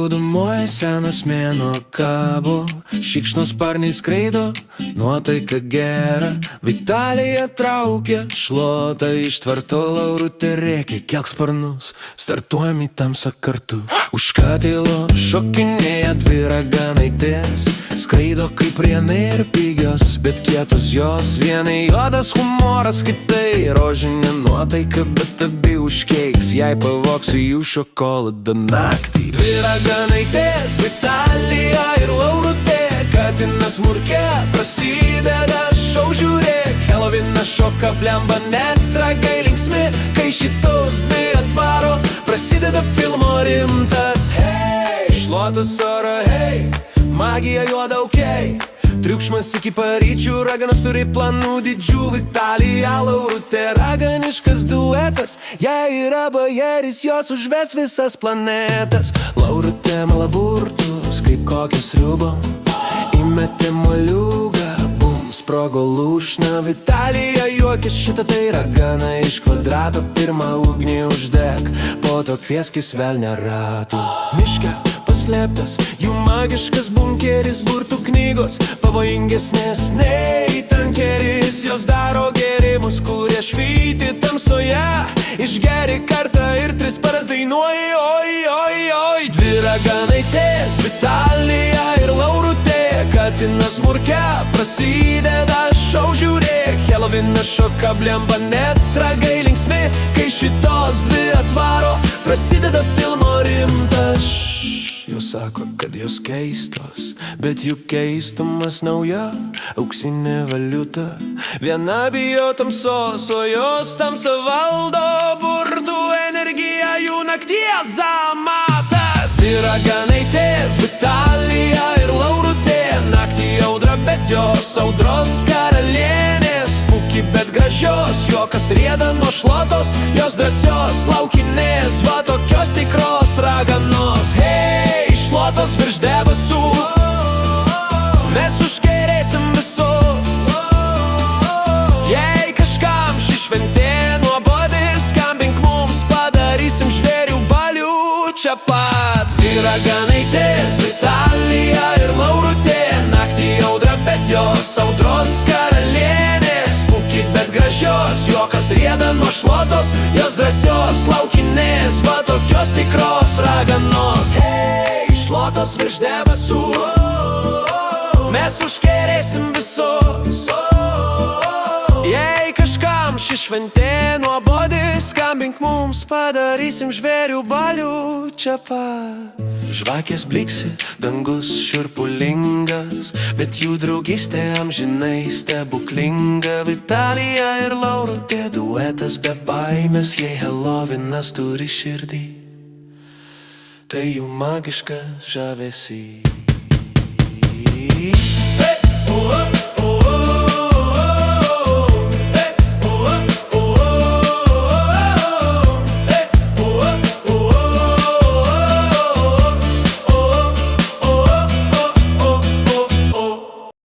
Glūdumoje senas mėnuo kabo, šikšnosparniai skraido, nuotaika gera. Vitalija traukia šluotą iš tvarto, Laurutė rėkia, kelk sparnus, startuojam į tamsą kartu. Už katilo šokinėja dvi raganaitės, skraido kaip rienai ir pigios, bet kietos jos. Vienai juodas humoras, kitai rožinė nuotaika, bet abi užkeiks, jei pavoksiu jų šokoladą naktį. Dvi raganaitės, Vitalija ir Laurutė, katinas murkia, prasideda šou, žiūrėk. Helovinas šoka, blemba, net ragai linksmi, kai šitos dvi atvaro, prasideda filmo rimtas. Hei, šluotas oro, hei, magija juoda, okei. Triukšmas iki paryčių, raganos turi planų didžių. Vitalija, Laurutė, raganiškas duetas, jei yra bajeris, jos užves visas planetas. Laurutė mala burtus, kaip kokias sriubom, įmetė moliūgą, bum, sprogo lūšna. Vitalija juokis, šitą tai ragana iš kvadrato, pirmą ugnį uždek, po to kvieskis velnią ratų. Miške paslėptas jų magiškas bunkeris, burtų knygos pavojingesnės nei tankeris. Jos daro gėrimus, kurie švyti tamsoje, išgeri kartą ir 3 paras dainuoji, oi, oi, oi. Dvi raganaitės, Vitalija ir Laurutė, katinas murkia, prasideda šou, žiūrėk. Helovinas šoka, blemba, net ragai linksmi, kai šitos dvi atvaro, prasideda filmo rimtas. Jos sako, kad jos keistos, bet jų keistumas nauja, auksinė valiuta. Viena bijo tamsos, o jos tamsa valdo, burtų energija, jų nakties amatas. Dvi raganaitės, Vitalija ir Laurutė, naktį audra, bet jos audros karalienės. Puki, bet gražios, juokas rieda nuo šluotos, jos drąsios laukinės, va tokios tikros raganos. Hei, šluotos virš debesų, mes užkerėsim visus. Jei kažkam ši šventė nuobodi, skambink mums, padarysim žvėrių balių čia pat. Dvi raganaitės, Vitalija ir Laurutė, naktį audra, bet jos audros karalienės. Puki, bet gražios, juokas rieda nuo šluotos, jos drąsios laukinės, va tokios tikros raganos. Hei, šluotos virš debesų, mes užkerėsim visus. Jei kažkam ši šventė nuobodi, skambink mums, padarysim žvėrių balių čia pat. Žvakės bliksi, dangus šiurpulingas, bet jų draugystė amžinai stebuklinga. Vitalija ir Laurutė, duetas be baimės, jei Helovinas turi širdį, tai jų magiška žavesys. Hey,